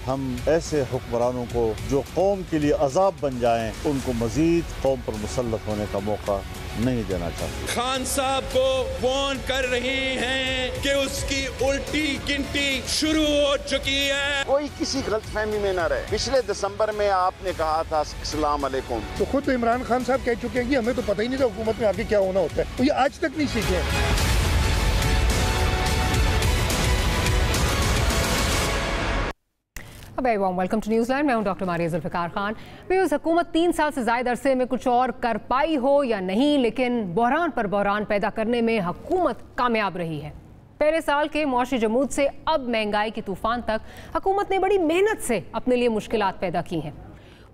हम ऐसे हुक्मरानों को जो कौम के लिए अजाब बन जाएं, उनको मजीद कौम पर मुसल्लत होने का मौका नहीं देना चाहते। खान साहब को फोन कर रही हैं कि उसकी उल्टी गिनती शुरू हो चुकी है। कोई किसी गलतफहमी में न रहे। पिछले दिसंबर में आपने कहा था अस्सलाम वालेकुम, तो खुद तो इमरान खान साहब कह चुके हैं कि हमें तो पता ही नहीं था हुकूमत में आगे क्या होना होता है, तो ये आज तक नहीं सीखे। Welcome to Newsland. मैं हूं doctor Maria Zulfiqar Khan. Viewers, हुकूमत 3 साल से ज़ायद अरसे में कुछ और कर पाई हो या नहीं, लेकिन बहरान पर बहरान पैदा करने में हुकूमत कामयाब रही है। पहले साल के मौशी जमूद से अब महंगाई की तूफान तक हुकूमत ने बड़ी मेहनत से अपने लिए मुश्किलात पैदा की हैं।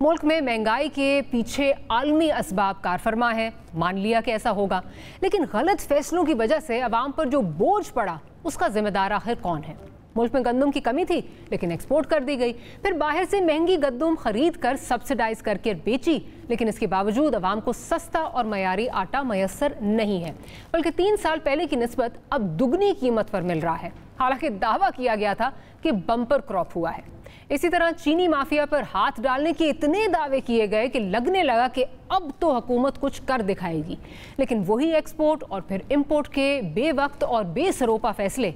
मुल्क में महंगाई के पीछे आलमी असबाब कारफरमा है, मान लिया कि ऐसा होगा, लेकिन गलत फैसलों की वजह से अवाम पर जो बोझ पड़ा उसका जिम्मेदार आखिर कौन है? मुल्क में गंदम की कमी थी लेकिन एक्सपोर्ट कर दी गई, फिर बाहर से महंगी गंदम खरीद कर सब्सिडाइज करके बेची, लेकिन इसके बावजूद अवाम को सस्ता और मयारी आटा मयसर नहीं है, बल्कि 3 साल पहले की निस्बत अब दुगनी कीमत पर मिल रहा है। हालांकि दावा किया गया था कि बम्पर क्रॉप हुआ है। इसी तरह चीनी माफिया पर हाथ डालने के इतने दावे किए गए कि लगने लगा कि अब तो हुकूमत कुछ कर दिखाएगी, लेकिन वही एक्सपोर्ट और फिर इम्पोर्ट के बेवक्त और बेसरोपा फैसले,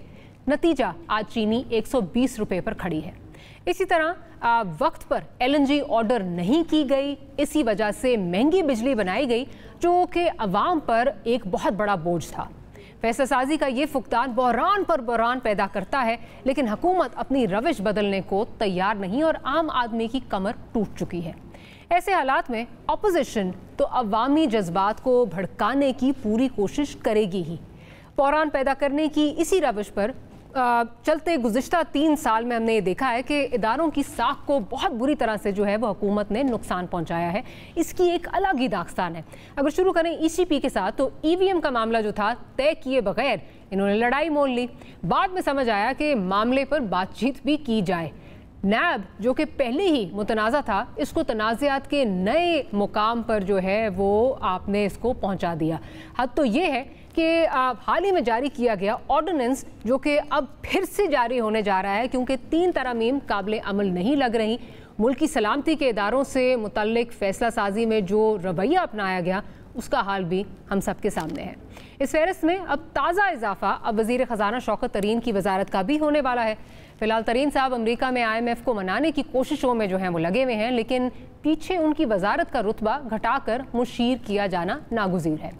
नतीजा आज चीनी 120 रुपये पर खड़ी है। इसी तरह वक्त पर LNG ऑर्डर नहीं की गई, इसी वजह से महंगी बिजली बनाई गई जो कि अवाम पर एक बहुत बड़ा बोझ था। फैसला साजी का ये फुकदान बहरान पर बहरान पैदा करता है, लेकिन हुकूमत अपनी रविश बदलने को तैयार नहीं और आम आदमी की कमर टूट चुकी है। ऐसे हालात में अपोजिशन तो अवामी जज्बात को भड़काने की पूरी कोशिश करेगी ही। बहरान पैदा करने की इसी रविश पर चलते गुज़िश्ता 3 साल में हमने ये देखा है कि इदारों की साख को बहुत बुरी तरह से जो है वो हुकूमत ने नुकसान पहुंचाया है। इसकी एक अलग ही दास्तान है। अगर शुरू करें ECP के साथ, तो EVM का मामला जो था तय किए बगैर इन्होंने लड़ाई मोल ली। बाद में समझ आया कि मामले पर बातचीत भी की जाए। नैब जो कि पहले ही मुतनाज़ा था, इसको तनाज़ात के नए मुकाम पर जो है वो आपने इसको पहुंचा दिया। हद तो ये है कि हाल ही में जारी किया गया ऑर्डिनेंस जो कि अब फिर से जारी होने जा रहा है, क्योंकि 3 तरमीम काबिल अमल नहीं लग रही। मुल्क की सलामती के इदारों से मुतल्लिक फैसला साजी में जो रवैया अपनाया गया उसका हाल भी हम सब के सामने है। इस फहरिस्त में अब ताज़ा इजाफा अब वज़ीर ख़जाना शौकत तरीन की वजारत का भी होने वाला है। फ़िलहाल तरीन साहब अमेरिका में IMF को मनाने की कोशिशों में जो हैं वो लगे हुए हैं, लेकिन पीछे उनकी वजारत का रुतबा घटाकर मुशीर किया जाना नागुज़ीर है।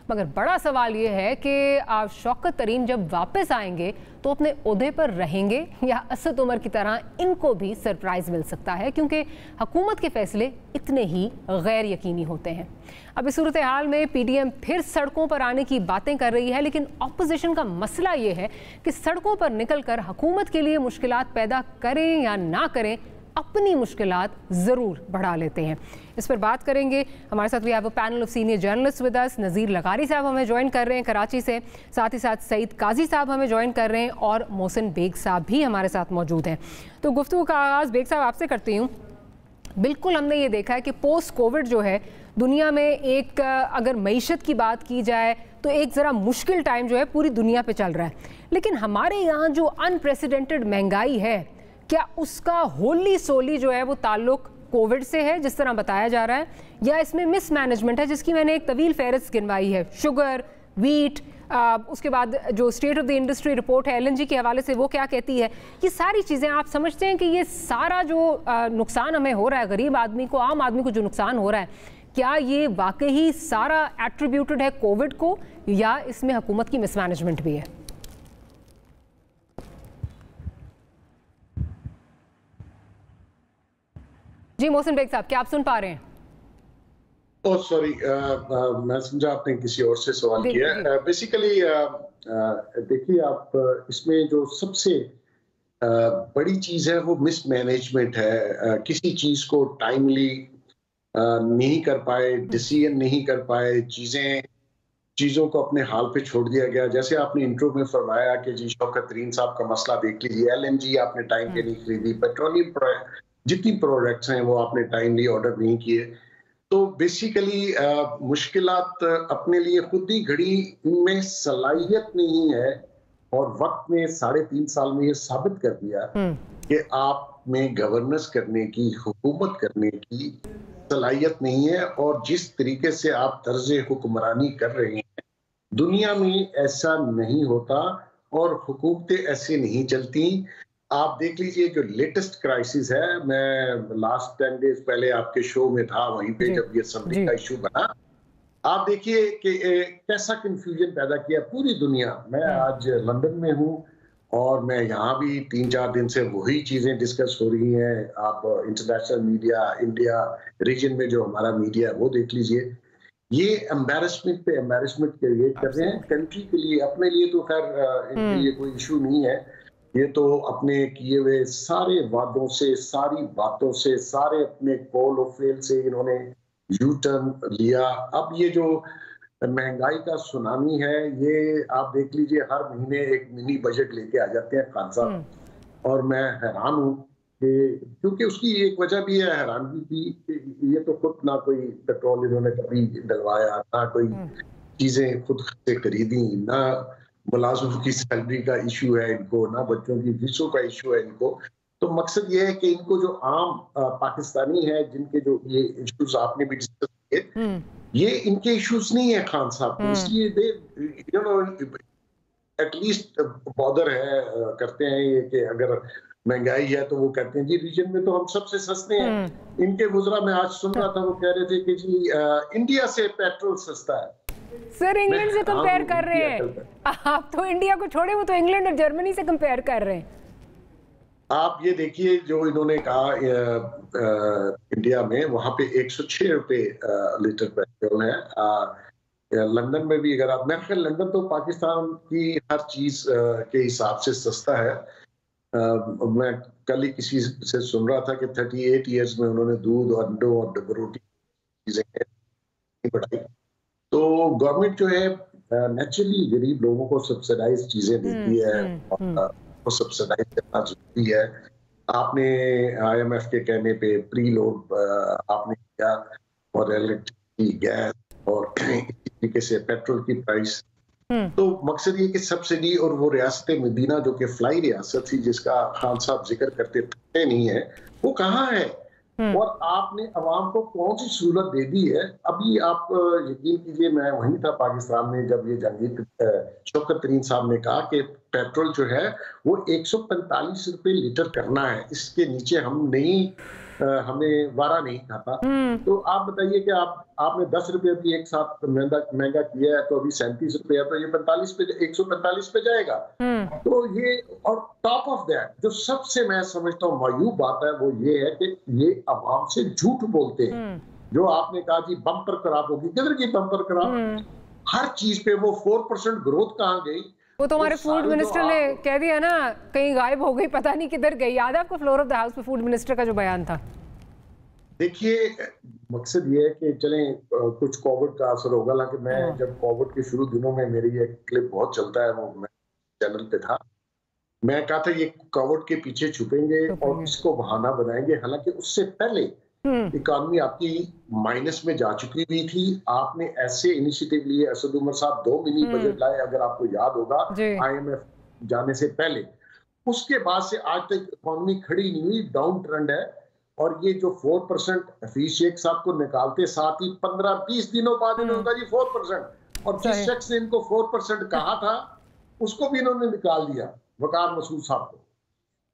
मगर बड़ा सवाल ये है कि शौकत तरीन जब वापस आएंगे तो अपने ओहदे पर रहेंगे या असद उमर की तरह इनको भी सरप्राइज़ मिल सकता है, क्योंकि हुकूमत के फैसले इतने ही गैर यकीनी होते हैं। अब इस सूरत हाल में PDM फिर सड़कों पर आने की बातें कर रही है, लेकिन अपोजिशन का मसला ये है कि सड़कों पर निकल कर हुकूमत के लिए मुश्किलात पैदा करें या ना करें, अपनी मुश्किलात ज़रूर बढ़ा लेते हैं। इस पर बात करेंगे। हमारे साथ भी have a panel of senior journalist with us. Nazir लगारी साहब हमें ज्वाइन कर रहे हैं कराची से, साथ ही साथ सईद काजी साहब हमें ज्वाइन कर रहे हैं और मोहसिन बेग साहब भी हमारे साथ मौजूद हैं। तो गुफ्तगू का आगाज़ बेग साहब आपसे करती हूँ। बिल्कुल हमने ये देखा है कि पोस्ट कोविड जो है दुनिया में एक, अगर मईशत की बात की जाए तो एक ज़रा मुश्किल टाइम जो है पूरी दुनिया पे चल रहा है, लेकिन हमारे यहाँ जो अनप्रेसिडेंटेड महंगाई है, क्या उसका होली सोली जो है वो ताल्लुक कोविड से है जिस तरह बताया जा रहा है, या इसमें मिसमैनेजमेंट है जिसकी मैंने एक तवील फहरिस्त गिनवाई है? शुगर, वीट, उसके बाद जो state of the industry report है LNG के हवाले से वो क्या कहती है? ये सारी चीज़ें आप समझते हैं कि ये सारा जो नुकसान हमें हो रहा है, गरीब आदमी को, आम आदमी को जो नुकसान हो रहा है, क्या ये वाकई सारा एट्रीब्यूटेड है कोविड को, या इसमें हुकूमत की मिसमैनेजमेंट भी है? जी मोहसिन बेग साहब, क्या आप सुन पा रहे हैं? ओह सॉरी, मैं समझा आपने किसी और से सवाल किया। बेसिकली देखिए, आप इसमें जो सबसे बड़ी चीज है वो मिसमैनेजमेंट है। किसी चीज को टाइमली नहीं कर पाए, डिसीजन नहीं कर पाए, चीजों को अपने हाल पे छोड़ दिया गया। जैसे आपने इंट्रो में फरमाया कि जी शौकत तरीन साहब का मसला देख लीजिए, LNG आपने टाइम पे नहीं खरीदी, पेट्रोलियम जितनी प्रोडक्ट्स हैं वो आपने टाइमली ऑर्डर नहीं किए। तो बेसिकली मुश्किलात अपने लिए खुद ही घड़ी में सलाहियत नहीं है और वक्त ने 3.5 साल में ये साबित कर दिया कि आप में गवर्नेंस करने की, हुकूमत करने की सलाहियत नहीं है। और जिस तरीके से आप तर्ज हुक्मरानी कर रहे हैं, दुनिया में ऐसा नहीं होता और हुकूमतें ऐसे नहीं चलती। आप देख लीजिए जो लेटेस्ट क्राइसिस है, मैं लास्ट 10 डेज पहले आपके शो में था, वहीं पे जब ये असम्बली का इशू बना, आप देखिए कि कैसा कंफ्यूजन पैदा किया पूरी दुनिया। मैं आज लंदन में हूँ और मैं यहाँ भी 3-4 दिन से वही चीजें डिस्कस हो रही हैं। आप इंटरनेशनल मीडिया, इंडिया रीजन में जो हमारा मीडिया है वो देख लीजिए। ये एम्बैरेसमेंट पे एम्बैरेसमेंट क्रिएट कर रहे हैं कंट्री के लिए। अपने लिए तो खैर इनके लिए कोई इशू नहीं है, ये तो अपने किए हुए सारे वादों से, सारी बातों से, सारे अपने कॉल और फेल से इन्होंने यू टर्न लिया। अब ये जो महंगाई का सुनामी है, ये आप देख लीजिए, हर महीने एक मिनी बजट लेके आ जाते हैं खान साहब। और मैं हैरान हूँ कि क्योंकि उसकी एक वजह भी है हैरानगी की, ये तो खुद ना कोई पेट्रोल इन्होंने कभी डलवाया, ना कोई चीजें खुद से खरीदी, ना मुलाजिम की सैलरी का इशू है इनको, ना बच्चों की फीसों का इशू है इनको। तो मकसद ये है कि इनको जो आम पाकिस्तानी है, जिनके जो ये इश्यूज आपने भी डिस्कस किए, ये इनके इश्यूज नहीं है खान साहब को, इसलिए दे यू नो एटलीस्ट बॉदर है करते हैं ये कि अगर महंगाई है तो वो कहते हैं जी रीजन में तो हम सबसे सस्ते हैं। इनके गुजरा मैं आज सुन रहा था, वो कह रहे थे कि जी इंडिया से पेट्रोल सस्ता है। सर इंग्लैंड से कंपेयर कर रहे हैं आप, तो इंडिया को छोड़े, वो तो इंग्लैंड और जर्मनी से कंपेयर कर रहे हैं। आप ये देखिए जो इन्होंने कहा इंडिया में, वहां पे 106 रुपए लीटर पेट्रोल है। लंदन में भी अगर आप, मैं ख्याल लंदन तो पाकिस्तान की हर चीज के हिसाब से सस्ता है। मैं कल ही किसी से सुन रहा था कि 38 इयर्स में उन्होंने दूध और अंडों और डबल रोटी चीजें बढ़ाई। तो गवर्नमेंट जो है नेचुरली गरीब लोगों को सब्सिडाइज चीजें देती है, और सब्सिडाइज करना जरूरी है। आपने IMF के कहने पे प्री लोड आपने किया, और इलेक्ट्रिसिटी, गैस और इसी तरीके से पेट्रोल की प्राइस। तो मकसद ये कि सब्सिडी, और वो रियासत मदीना जो कि फ्लाई रियासत थी जिसका खान साहब जिक्र करते थे नहीं है, वो कहाँ है? और आपने अवाम को कौन सी सहूलत दे दी है? अभी आप यकीन कीजिए, मैं वहीं था पाकिस्तान में जब ये जहांगीर शौकत तरीन साहब ने कहा कि पेट्रोल जो है वो 145 रुपए लीटर करना है, इसके नीचे हम नहीं, हमें वारा नहीं खाता। तो आप बताइए कि आपने 10 रुपए भी एक साथ महंगा किया है, तो अभी 37 रुपए है, तो ये 145 पे जाएगा। तो ये, और टॉप ऑफ दैट जो सबसे मैं समझता हूँ मायूब बात है वो ये है कि ये अवाम से झूठ बोलते हैं। जो आपने कहा जी बम्पर क्रॉप होगी, किधर की बम्पर क्रॉप? हर चीज पे वो 4% ग्रोथ कहाँ गई? वो तो हमारे फूड मिनिस्टर ने कह दिया ना, कहीं गायब हो गई, पता नहीं किधर गई। याद है आपको फ्लोर ऑफ द हाउस पे फूड मिनिस्टर का जो बयान था? देखिए मकसद ये है कि चलें कुछ कोविड का असर होगा। हालांकि मैं जब कोविड के शुरू दिनों में, मेरी एक क्लिप बहुत चलता है, वो मैं चैनल पे था, मैं कहा था ये कोविड के पीछे छुपेंगे और इसको बहाना बनाएंगे। हालांकि उससे पहले इकॉनमी आपकी माइनस में जा चुकी हुई थी। आपने ऐसे इनिशिएटिव लिए, असद उमर साहब 2 मिनी बजट लाए, अगर आपको याद होगा, IMF जाने से पहले। उसके बाद से आज तक इकॉनमी खड़ी नहीं हुई, डाउन ट्रेंड है। और ये जो 4% हफीज शेख साहब को निकालते साथ ही 15-20 दिनों बाद इन्होंने कहा जी 4%, और जिस शख्स ने इनको 4% कहा था उसको भी इन्होंने निकाल दिया, वकार मसूद साहब को।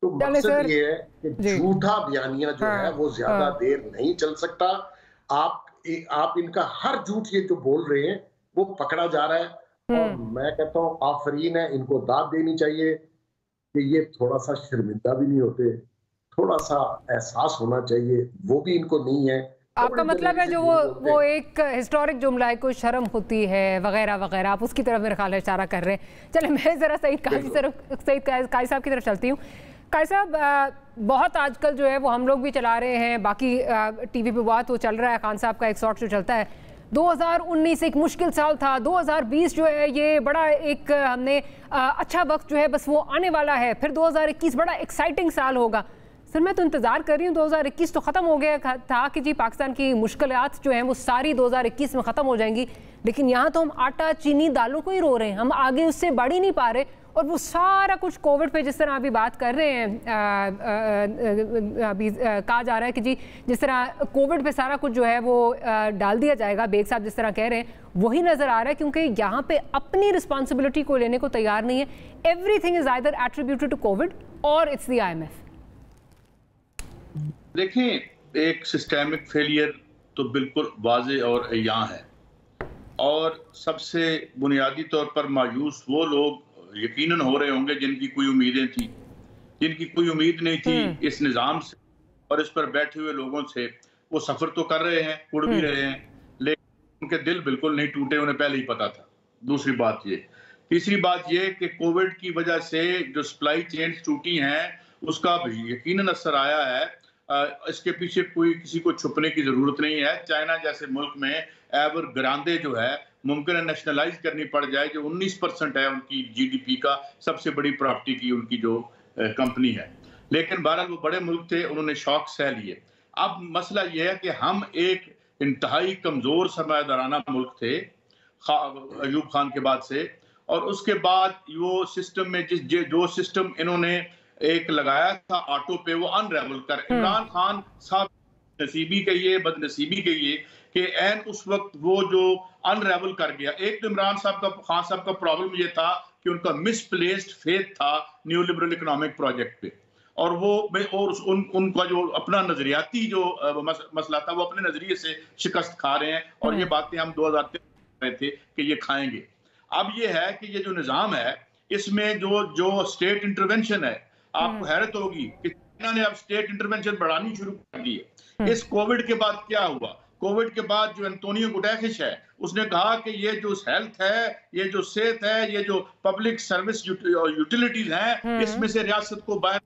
तो मकसद ये है कि झूठा बयानिया जो है वो ज्यादा देर नहीं चल सकता। आप इनका हर झूठ ये जो बोल रहे हैं वो पकड़ा जा रहा है। और मैं कहता हूँ आफरीन है, इनको दाद देनी चाहिए कि ये थोड़ा सा शर्मिंदा भी नहीं होते, थोड़ा सा एहसास होना चाहिए, वो भी इनको नहीं है। आपका मतलब है जो वो एक हिस्टोरिक जुमला है, कोई शर्म होती है वगैरह वगैरह, आप उसकी तरफ मेरे ख्याल है इशारा कर रहे हैं। चले मैं जरा सईद काजी साहब की तरफ चलती हूँ। काजी साहब, बहुत आजकल जो है वो हम लोग भी चला रहे हैं, बाकी टीवी पे बहुत वो चल रहा है, खान साहब का एक शॉट जो चलता है, 2019 एक मुश्किल साल था, 2020 जो है ये बड़ा एक हमने अच्छा वक्त जो है बस वो आने वाला है, फिर 2021 बड़ा एक्साइटिंग साल होगा। सर मैं तो इंतज़ार कर रही हूँ, 2021 तो ख़त्म हो गया था कि जी पाकिस्तान की मुश्किलात जो हैं वो सारी 2021 में ख़त्म हो जाएंगी, लेकिन यहाँ तो हम आटा चीनी दालों को ही रो रहे हैं, हम आगे उससे बढ़ ही नहीं पा रहे। और वो सारा कुछ कोविड पे जिस तरह अभी बात कर रहे हैं, अभी कहा जा रहा है कि जी जिस तरह कोविड पे सारा कुछ जो है वो डाल दिया जाएगा, बेग साहब जिस तरह कह रहे हैं वही नजर आ रहा है, क्योंकि यहाँ पे अपनी रिस्पॉन्सिबिलिटी को लेने को तैयार नहीं है। Everything is either attributed to Covid और इट्स द IMF। देखिए, एक सिस्टेमिक फेलियर तो बिल्कुल वाज़े और अय्यां है, और सबसे बुनियादी तौर पर मायूस वो लोग यकीनन हो रहे होंगे जिनकी कोई उम्मीदें थी, जिनकी कोई उम्मीद नहीं थी इस निज़ाम से और इस पर बैठे हुए लोगों से। वो सफ़र तो कर रहे हैं, उड़ भी रहे हैं, लेकिन उनके दिल बिल्कुल नहीं टूटे, उन्हें पहले ही पता था। दूसरी बात ये, तीसरी बात ये कि कोविड की वजह से जो सप्लाई चेन्स टूटी हैं उसका यकीनन असर आया है। इसके पीछे कोई किसी को छुपने की जरूरत नहीं है। चाइना जैसे मुल्क में एवर ग्रांडे जो है मुमकिन है नेशनलाइज करनी पड़ जाए, जो 19% है उनकी GDP का, सबसे बड़ी प्रॉपर्टी की उनकी जो कंपनी है। लेकिन बहरहाल वो बड़े मुल्क थे, उन्होंने शौक सह लिए। अब मसला ये है कि हम एक इंतहाई कमजोर सरमायादाराना मुल्क थे अयूब खान के बाद से, और उसके बाद वो सिस्टम में जो सिस्टम इन्होंने एक लगाया था ऑटो पे, वो अनरेवल कर इमरान खान साहब नसीबी कहिए बदनसीबी कहिए कि एन उस वक्त वो जो अनरेवल कर गया। एक तो इमरान साहब का, खान साहब का प्रॉब्लम ये था कि उनका मिसप्लेस्ड फेथ था न्यू लिबरल इकोनॉमिक प्रोजेक्ट पे, और वो और उनका जो अपना नजरियाती जो मसला था वो अपने नजरिए से शिकस्त खा रहे हैं, और ये बातें हम 2013 में थे कि ये खाएंगे। अब ये है कि ये जो निज़ाम है इसमें जो स्टेट इंटरवेंशन है, आपको हैरत होगी कि चाइना ने अब स्टेट इंटरवेंशन बढ़ानी शुरू कर दी है। इस कोविड के बाद क्या हुआ? कोविड के बाद जो एंटोनियो गुटेरेश है उसने कहा कि ये जो हेल्थ है, ये जो सेहत है, ये जो पब्लिक सर्विस यूटिलिटीज हैं, इसमें से रियासत को बाहर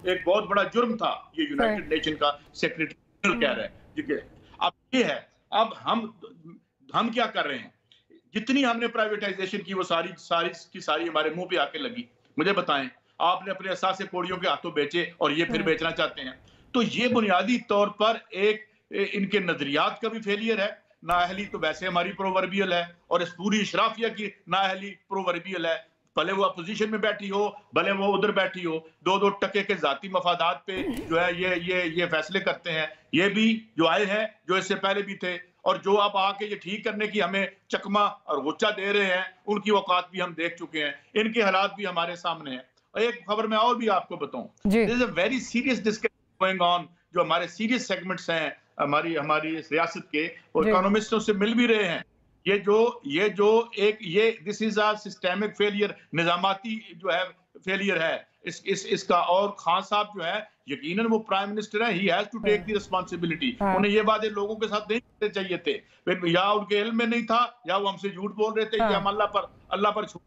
एक बहुत बड़ा जुर्म था। ये यूनाइटेड नेशन का सेक्रेटरी जनरल कह रहे हैं। अब ये है, अब हम क्या कर रहे हैं? जितनी हमने प्राइवेटाइजेशन की वो सारी हमारे मुंह पे आके लगी। मुझे बताएं, आपने अपने असासे कोड़ियों के हाथों बेचे और ये फिर बेचना चाहते हैं। तो ये बुनियादी तौर पर एक इनके नजरियात का भी फेलियर है। नाअहली तो वैसे हमारी प्रोवर्बियल है, और इस पूरी इशराफिया की नाअहली प्रोवर्बियल है। भले वो अपोजिशन में बैठी हो, भले वो उधर बैठी हो, 2-2 टके के जाती मफादात पे जो है ये फैसले करते हैं। ये भी जो आए हैं, जो इससे पहले भी थे, और जो अब आके ये ठीक करने की हमें चकमा और गुच्चा दे रहे हैं, उनकी औकात भी हम देख चुके हैं। इनके हालात भी हमारे सामने हैं। एक खबर मैं और भी आपको बताऊं, this is a very serious discussion going on. जो हमारे सीरियस सेगमेंट्स हैं हमारी इस रियासत के, और इकोनॉमिस्टों से मिल भी रहे हैं, this is a systemic failure, निजामाती जो है फेलियर है इसका। और खान साहब जो है यकीनन वो प्राइम मिनिस्टर है, he has to take the responsibility. उन्हें ये वादे लोगों के साथ नहीं करने चाहिए थे, या उनके इल्म में नहीं था, या वो हमसे झूठ बोल रहे थे, या हम अल्लाह पर छोड़।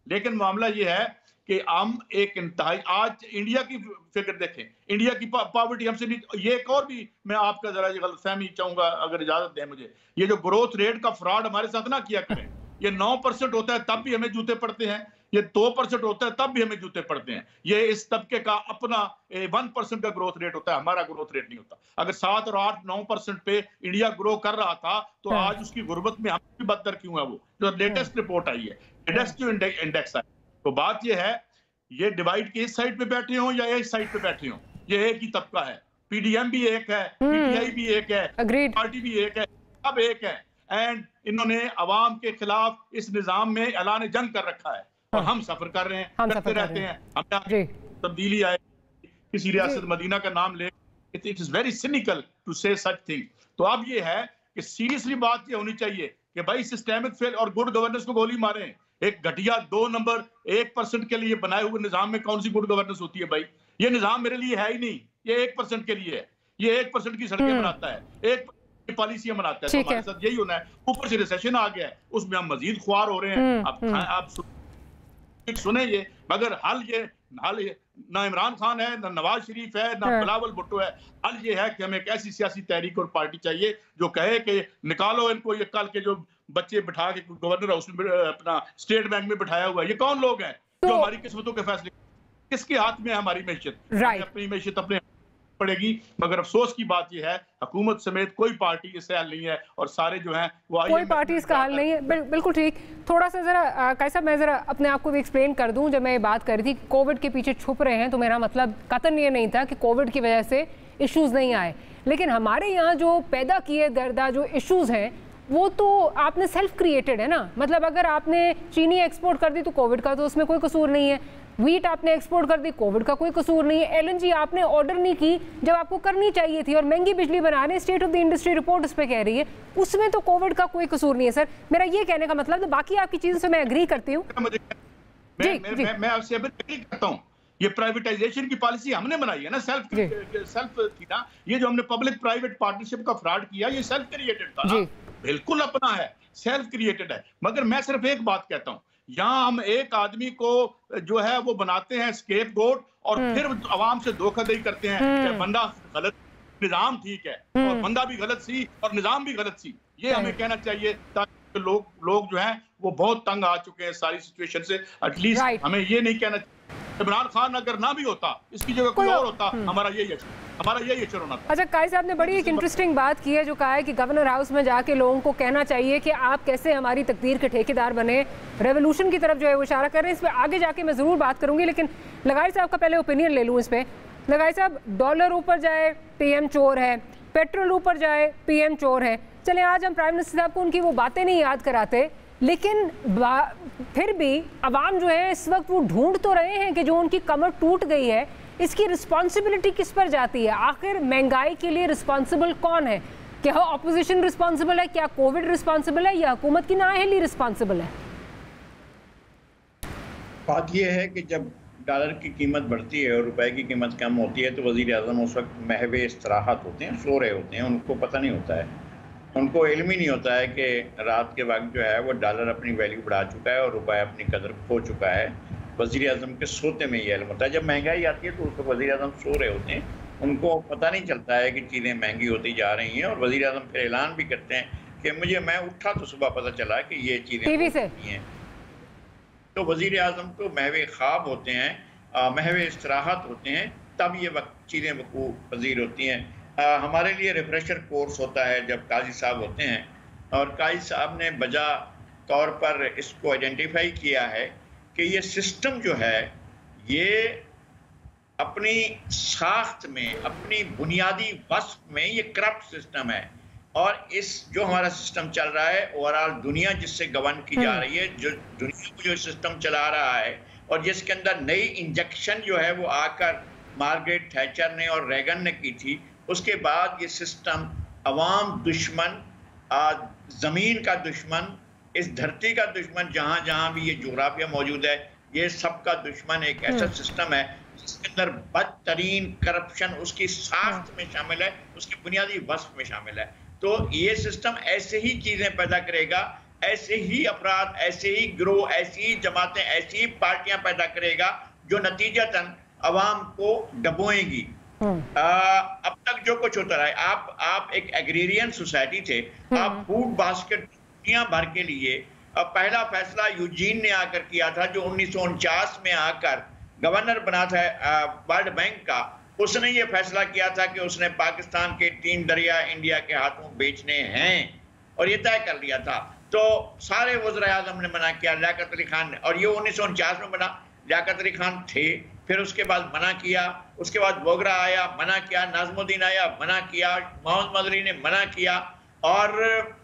लेकिन मामला ये है कि हम एक इंतहाई, आज इंडिया की फिक्र देखें, इंडिया की पॉवर्टी हमसे नहीं। ये एक और भी मैं आपका जरा गलतफहमी चाहूंगा, अगर इजाजत दें मुझे। ये जो ग्रोथ रेट का फ्रॉड हमारे साथ ना किया करें। ये 9% होता है तब भी हमें जूते पड़ते हैं, ये 2% होता है तब भी हमें जूते पड़ते हैं। ये इस तबके का अपना 1% का ग्रोथ रेट होता है, हमारा ग्रोथ रेट नहीं होता। अगर 7 और 8-9% पे इंडिया ग्रो कर रहा था तो आज उसकी गुर्बत में हम भी बदतर क्यों है? वो जो लेटेस्ट रिपोर्ट आई है, लेटेस्ट जो इंडेक्स है, तो बात ये है, ये डिवाइड के इस साइड पे बैठे हो या इस साइड पे बैठे हो, ये एक ही तबका है। PDM भी एक है, PTI भी एक है, पार्टी भी एक है, सब एक है। एंड इन्होंने अवाम के खिलाफ इस निजाम में ऐलान जंग कर रखा है, और हम सफर कर रहे हैं, करते रहते हैं। हमें तब्दीली आए, किसी रियासत मदीना का नाम ले, it is very cynical to say such thing. तो अब ये है कि सीरियसली बात ये होनी चाहिए कि भाई सिस्टेमिक फेल और गुड गवर्नेंस को गोली मारें। एक घटिया 2 नंबर 1% के लिए बनाए हुए निजाम में कौन सी गुड गवर्नेंस होती है भाई? ये निजाम मेरे लिए है ही नहीं, ये 1% के लिए है। ये 1% की सड़कें बनाता है, 1% पॉलिसियां बनाता है। तो हमारे साथ यही होना है। ऊपर से रिसेशन आ गया है, उसमें हम मजीद ख्वार हो रहे हैं। आप सुने ये, मगर हल ना इमरान खान है, ना नवाज शरीफ है, ना बिलावल भुट्टो है। हल ये है कि हमें एक ऐसी सियासी तहरीक और पार्टी चाहिए जो कहे कि निकालो इनको, ये कल के जो बच्चे बिठा के गवर्नर हाउस में अपना स्टेट बैंक में बिठाया हुआ है, ये कौन लोग हैं जो हमारी किस्मतों के फैसले, किसके हाथ में है हमारी मैशियत? अपनी मैशियत अपने पड़ेगी। मगर अफसोस की बात यह है हुकूमत समेत कोई पार्टी इससे हल नहीं है और सारे जो हैं वो कोई पार्टी इसका हल नहीं है। बिल्कुल ठीक। थोड़ा सा जरा कैसा मैं जरा अपने आप को भी एक्सप्लेन कर दूं। जब मैं ये बात कर रही थी कोविड के पीछे छुप रहे हैं तो मेरा मतलब कतई ये नहीं था कि कोविड की वजह से इश्यूज नहीं आए, लेकिन हमारे यहाँ जो पैदा किए दर्दा जो इश्यूज हैं वो तो आपने सेल्फ क्रिएटेड है ना। मतलब अगर आपने चीनी एक्सपोर्ट कर दी तो कोविड का तो उसमें कोई कसूर नहीं है, वीट आपने एक्सपोर्ट कर दी कोविड का कोई कसूर नहीं है, एलएनजी आपने ऑर्डर नहीं की जब आपको करनी चाहिए थी और महंगी बिजली बना रहे हैं, state of the industry report उस पर कह रही है, उसमें तो कोविड का कोई कसूर नहीं है। सर मेरा ये कहने का मतलब, बाकी आपकी चीज़ों से मैं एग्री करती हूँ। मैं आपसे एग्री करता हूँ। ये प्राइवेटाइजेशन की पॉलिसी हमने बनाई है ना, सेल्फ थी ना। ये जो हमने पब्लिक प्राइवेट पार्टनरशिप का फ्रॉड किया ये सेल्फ क्रिएटेड था ना, बिल्कुल अपना है, सेल्फ क्रिएटेड है। मगर मैं सिर्फ एक बात कहता हूँ, यहाँ हम एक आदमी को जो है वो बनाते हैं स्केपगोट और फिर अवाम से धोखाधड़ी करते हैं कि बंदा गलत, निजाम ठीक है और बंदा भी गलत सी और निजाम भी गलत सी। ये हमें कहना चाहिए ताकि लोग जो हैं वो बहुत तंग आ चुके हैं सारी सिचुएशन से। एटलीस्ट हमें ये नहीं कहना, इमरान खान अगर ना भी होता इसकी जगह कोई और होता, हमारा यही अक्षर होना था। अच्छा काई साहब ने बड़ी एक इंटरेस्टिंग बात की है जो कहा है कि गवर्नर हाउस में जाके लोगों को कहना चाहिए कि आप कैसे हमारी तकदीर के ठेकेदार बने, रेवोल्यूशन की तरफ जो है वो इशारा कर रहे हैं। इस पर आगे जाके मैं जरूर बात करूंगी, लेकिन लगाई साहब का पहले ओपिनियन ले लूँ इस पर। लगाई साहब, डॉलर ऊपर जाए पीएम चोर है, पेट्रोल ऊपर जाए पीएम चोर है। चले आज हम प्राइम मिनिस्टर साहब को उनकी वो बातें नहीं याद कराते, लेकिन फिर भी अवाम जो है इस वक्त वो ढूंढ तो रहे हैं कि जो उनकी कमर टूट गई है इसकी रिस्पॉन्सिबिलिटी किस पर जाती है। आखिर महंगाई के लिए रिस्पॉन्सिबल कौन है? क्या ऑपोजिशन रिस्पॉन्सिबल है, क्या कोविड रिस्पॉन्सिबल है, या हुकूमत की नाअहली रिस्पॉन्सिबल है? बात यह है कि जब डॉलर की कीमत बढ़ती है और रुपए की कीमत कम होती है तो वज़ीर आज़म उस वक्त महवे इस्तराहत होते हैं, सो रहे होते हैं, उनको पता नहीं होता है, उनको इल्म ही नहीं होता है कि रात के वक्त जो है वो डॉलर अपनी वैल्यू बढ़ा चुका है और रुपया अपनी कदर खो चुका है। वज़ीर आज़म के सोते में ये इल्म होता है। जब महंगाई आती है तो उस वक्त वज़ीर आज़म सो रहे होते हैं, उनको पता नहीं चलता है कि चीज़ें महंगी होती जा रही हैं और वज़ीर आज़म फिर ऐलान भी करते हैं कि मैं उठा तो सुबह पता चला कि ये चीज़ें हैं। तो वज़ीर आज़म तो महवे ख्वाब होते हैं, महवे इस्तराहत होते हैं, तब ये वक्त चीज़ें वकूअ पज़ीर होती हैं। हमारे लिए रिफ्रेशर कोर्स होता है जब काजी साहब होते हैं, और काजी साहब ने बजा तौर पर इसको आइडेंटिफाई किया है कि ये सिस्टम जो है ये अपनी साख्त में, अपनी बुनियादी वस्फ में ये करप्ट सिस्टम है। और इस जो हमारा सिस्टम चल रहा है ओवरऑल दुनिया जिससे गवर्न की जा रही है, जो दुनिया को जो सिस्टम चला रहा है और जिसके अंदर नई इंजेक्शन जो है वो आकर मार्गरेट थैचर ने और रेगन ने की थी, उसके बाद ये सिस्टम अवाम दुश्मन, ज़मीन का दुश्मन, इस धरती का दुश्मन, जहाँ जहाँ भी ये जोग्राफिया मौजूद है, ये सबका दुश्मन एक ऐसा सिस्टम है जिसके अंदर बदतरीन करप्शन उसकी साख्त में शामिल है, उसकी बुनियादी वस्फ में शामिल है। तो ये सिस्टम ऐसे ही चीज़ें पैदा करेगा, ऐसे ही अफराद, ऐसे ही गिरोह, ऐसी ही जमातें, ऐसी ही पार्टियां पैदा करेगा जो नतीजतन अवाम को डबोएंगी। अब तक जो कुछ होता रहा है, आप एक एग्रीरियन सोसाइटी थे, आप फूड बास्केट दुनिया भर के लिए पहला फैसला यूजीन ने आकर किया था, जो 1949 में आकर गवर्नर बना था वर्ल्ड बैंक का। उसने ये फैसला किया था कि उसने पाकिस्तान के 3 दरिया इंडिया के हाथों बेचने हैं और ये तय कर लिया था। तो सारे वज़ीर-ए-आज़म ने मना किया, लियाकत अली खान ने, और ये 1949 में बना, लियाकत अली खान थे, फिर उसके बाद मना किया, उसके बाद बोगरा आया, मना किया, नाज़मुद्दीन आया, मना किया, मोहम्मद मदनी ने मना किया, और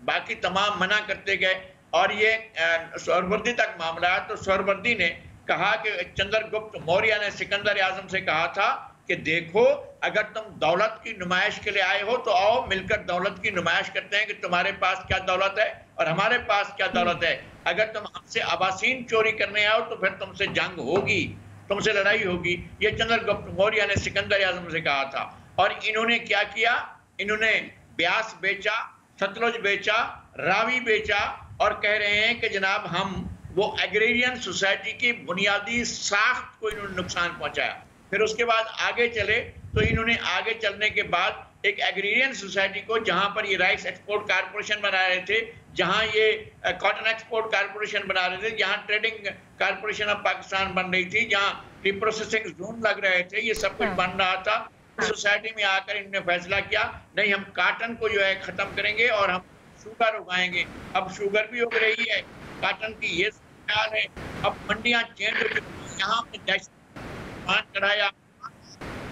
बाकी तमाम मना करते गए। और ये सोहरावर्दी तक मामला है, तो सोहरावर्दी ने कहा कि चंद्रगुप्त मौर्य ने सिकंदर आज़म से कहा था कि देखो, अगर तुम दौलत की नुमाइश के लिए आए हो तो आओ मिलकर दौलत की नुमाइश करते हैं कि तुम्हारे पास क्या दौलत है और हमारे पास क्या दौलत है। अगर तुम हमसे आबासीन चोरी करने आओ तो फिर तुमसे जंग होगी, तुमसे लड़ाई होगी। ये चंद्रगुप्त मौर्य ने सिकंदर आज़म से कहा था। और इन्होंने क्या किया, इन्होंने ब्यास बेचा, सतलुज बेचा, रावी बेचा, और कह रहे हैं कि जनाब हम वो एग्रेरियन सोसाइटी की बुनियादी साख्त को इन्होंने नुकसान पहुंचाया। फिर उसके बाद आगे चले तो इन्होंने आगे चलने के बाद एक एग्रीरियन सोसाइटी को, जहां पर ये राइस एक्सपोर्ट कारपोरेशन बना रहे थे, जहां ये कॉटन एक्सपोर्ट कारपोरेशन बना रहे थे, जहां ट्रेडिंग कारपोरेशन ऑफ पाकिस्तान बन रही थी, जहां प्रोसेसिंग जोन लग रहे थे, ये सब कुछ बन रहा था। सोसाइटी में आकर इन्होंने फैसला किया नहीं, हम काटन को जो है खत्म करेंगे और हम शुगर उगाएंगे। अब शुगर भी उग रही है, काटन की ये ख्याल है। अब मंडियां चेंज हो चुकी हैं, यहाँ पे मान चढ़ाया,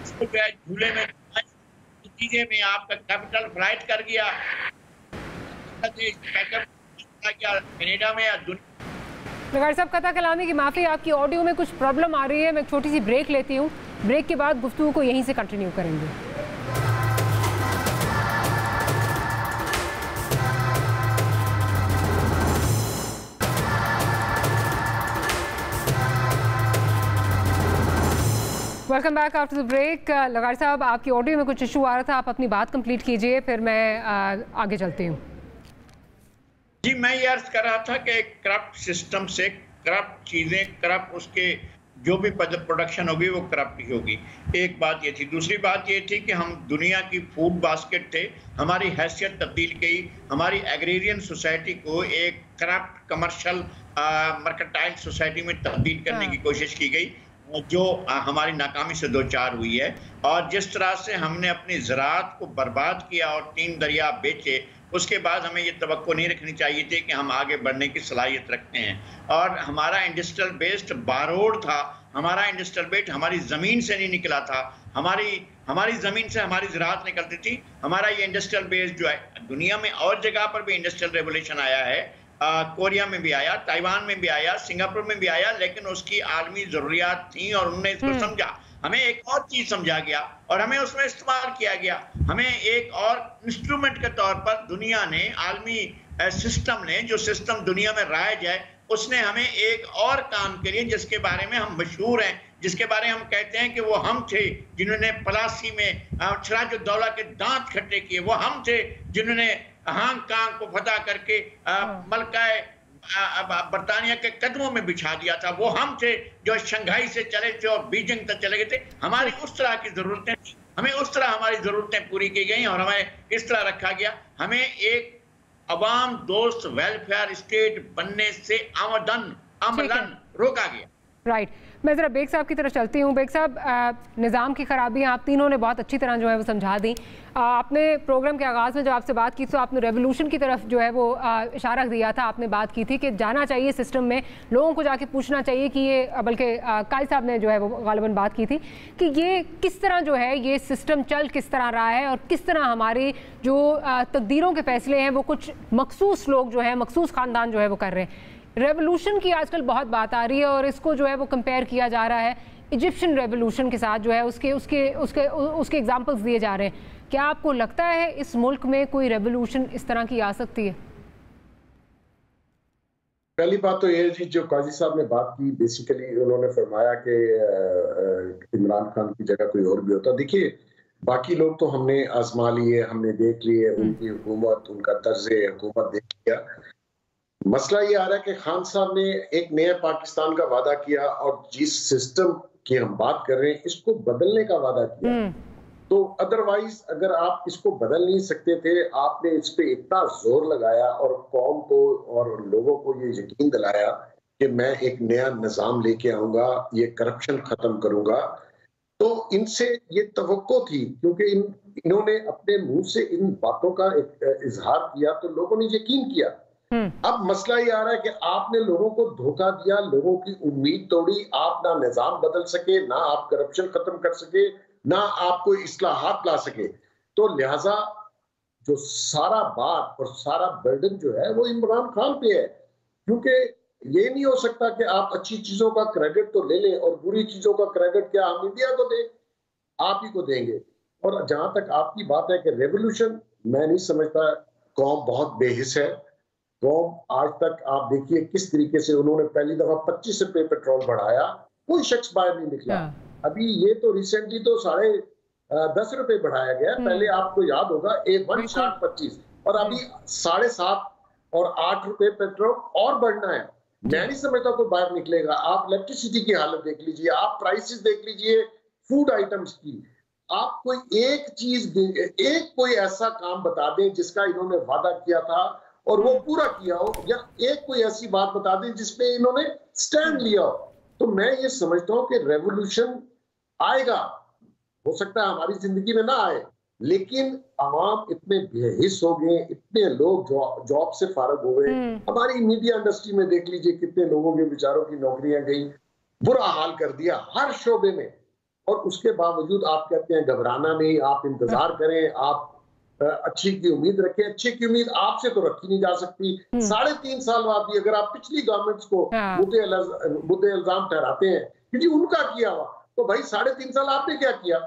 उसको जो है झूले में नतीजे में आपका कैपिटल फ्लाइट कर गया, कनाडा में या दुनिया। लगार साहब, कथा कलामी की माफ़ी, आपकी ऑडियो में कुछ प्रॉब्लम आ रही है। मैं एक छोटी सी ब्रेक लेती हूँ, ब्रेक के बाद गुफ्तगू को यहीं से कंटिन्यू करेंगे। Welcome back after the break. लगार साहब, आपकी ऑडियो में कुछ इशू आ रहा था, आप अपनी बात कंप्लीट कीजिए, फिर मैं आगे चलती हूँ। जी, मैं ये अर्ज कर रहा था कि करप्ट सिस्टम से करप्ट चीज़ें, करप्ट उसके जो भी प्रोडक्शन होगी वो करप्ट ही होगी। एक बात ये थी। दूसरी बात ये थी कि हम दुनिया की फूड बास्केट थे, हमारी हैसियत तब्दील की, हमारी एग्रेरियन सोसाइटी को एक करप्ट कमर्शियल मर्केंटाइल सोसाइटी में तब्दील करने की कोशिश की गई, जो हमारी नाकामी से दो चार हुई है। और जिस तरह से हमने अपनी ज़राअत को बर्बाद किया और 3 दरिया बेचे, उसके बाद हमें ये तवक्को नहीं रखनी चाहिए थी कि हम आगे बढ़ने की सलाहियत रखते हैं। और हमारा इंडस्ट्रियल बेस्ड बारोड था, हमारा इंडस्ट्रियल बेस्ड हमारी ज़मीन से नहीं निकला था, हमारी ज़मीन से हमारी ज़राअत निकलती थी। हमारा ये इंडस्ट्रियल बेस्ड जो है, दुनिया में और जगह पर भी इंडस्ट्रियल रेवोल्यूशन आया है, कोरिया में भी आया, ताइवान में भी आया, सिंगापुर में भी आया, लेकिन उसकी आलमी ज़रूरियात थी और उन्होंने इसको समझा। हमें एक और चीज समझा गया और हमें उसमें इस्तेमाल किया गया। हमें एक और इंस्ट्रूमेंट के तौर पर दुनिया ने, आलमी सिस्टम ने, जो सिस्टम दुनिया में राइज है, उसने हमें एक और काम के लिए, जिसके बारे में हम मशहूर हैं, जिसके बारे में हम कहते हैं कि वो हम थे जिन्होंने पलासी में सिराजुद्दौला के दांत खट्टे किए, वो हम थे जिन्होंने हांगकांग को फतह करके मलकाए बरतानिया के कदमों में बिछा दिया था, वो हम थे जो शंघाई से चले थे और बीजिंग तक चले गए थे। हमारी उस तरह की जरूरतें थी, हमें उस तरह हमारी जरूरतें पूरी की गई और हमें इस तरह रखा गया। हमें एक अवाम दोस्त वेलफेयर स्टेट बनने से अमलन रोका गया। राइट, मैं ज़रा बेग साहब की तरफ चलती हूँ। बेग साहब, निज़ाम की खराबियाँ आप तीनों ने बहुत अच्छी तरह जो है वो समझा दी। आपने प्रोग्राम के आगाज़ में जब आपसे बात की तो आपने रेवोल्यूशन की तरफ जो है वो इशारा दिया था। आपने बात की थी कि जाना चाहिए सिस्टम में, लोगों को जाके पूछना चाहिए कि ये, बल्कि कायद साहब ने जो है वो गालिबन बात की थी कि ये किस तरह जो है ये सिस्टम चल किस तरह रहा है और किस तरह हमारी जो तकदीरों के फैसले हैं वो कुछ मखसूस लोग जो है, मखसूस ख़ानदान जो है वो कर रहे हैं। रेवोल्यूशन की आजकल बहुत बात आ रही है और इसको जो है वो कंपेयर किया जा रहा है इजिप्शियन रेवोल्यूशन के साथ, जो है उसके एग्जांपल्स दिए जा रहे हैं। क्या आपको लगता है इस मुल्क में कोई रेवोल्यूशन इस तरह की आ सकती है? पहली बात तो ये थी जो काजी साहब ने बात की, बेसिकली उन्होंने फरमाया कि इमरान खान की जगह कोई और भी होता। देखिए, बाकी लोग तो हमने आजमा लिए, हमने देख लिए, उनकी हुकूमत, उनका तर्ज हुकूमत देख लिया। मसला ये आ रहा है कि खान साहब ने एक नया पाकिस्तान का वादा किया और जिस सिस्टम की हम बात कर रहे हैं इसको बदलने का वादा किया। तो अदरवाइज अगर आप इसको बदल नहीं सकते थे, आपने इस पे इतना जोर लगाया और कौम को और लोगों को ये यकीन दिलाया कि मैं एक नया निजाम लेके आऊंगा, ये करप्शन खत्म करूंगा, तो इनसे ये तवक्को थी, क्योंकि इन्होंने अपने मुंह से इन बातों का इजहार किया तो लोगों ने यकीन किया। अब मसला ये आ रहा है कि आपने लोगों को धोखा दिया, लोगों की उम्मीद तोड़ी, आप ना निजाम बदल सके, ना आप करप्शन खत्म कर सके, ना आप कोई इस्लाहात ला सके। तो लिहाजा जो सारा बात और सारा बर्डन जो है वो इमरान खान पे है, क्योंकि ये नहीं हो सकता कि आप अच्छी चीजों का क्रेडिट तो ले लें और बुरी चीजों का क्रेडिट क्या हम इंडिया को दें, आप ही को देंगे। और जहां तक आपकी बात है कि रेवोल्यूशन, मैं नहीं समझता, कौम बहुत बेहिस है। कौम आज तक आप देखिए किस तरीके से उन्होंने पहली दफा 25 रुपए पेट्रोल बढ़ाया, कोई शख्स बाहर नहीं निकला। अभी ये तो रिसेंटली तो 10.5 रुपए बढ़ाया गया, पहले आपको याद होगा 1.25 और अभी 7.5 और 8 रुपए पेट्रोल और बढ़ना है। मैं नहीं समझता कोई बाहर निकलेगा। आप इलेक्ट्रिसिटी की हालत देख लीजिए, आप प्राइसेस देख लीजिए फूड आइटम्स की। आप कोई एक चीज, एक कोई ऐसा काम बता दें जिसका इन्होंने वादा किया था और वो पूरा किया हो, या एक कोई ऐसी बात बता दें जिसपे इन्होंने स्टैंड लिया हो। तो मैं ये समझता हूं कि रेवोल्यूशन आएगा, हो सकता है हमारी जिंदगी में ना आए, लेकिन आवाम इतने बेहिस हो गए, इतने लोग जॉब से फारग हो गए। हमारी मीडिया इंडस्ट्री में देख लीजिए कितने लोगों के बेचारों की नौकरियां गई, बुरा हाल कर दिया हर शोबे में। और उसके बावजूद आप कहते हैं घबराना नहीं, आप इंतजार करें, आप अच्छी की उम्मीद रखें। अच्छी की उम्मीद आपसे तो रखी नहीं जा सकती। 3.5 साल बाद भी अगर आप पिछली गवर्नमेंट्स को मुद्दे इल्जाम ठहराते हैं कि जी उनका किया हुआ, तो भाई 3.5 साल आपने क्या किया?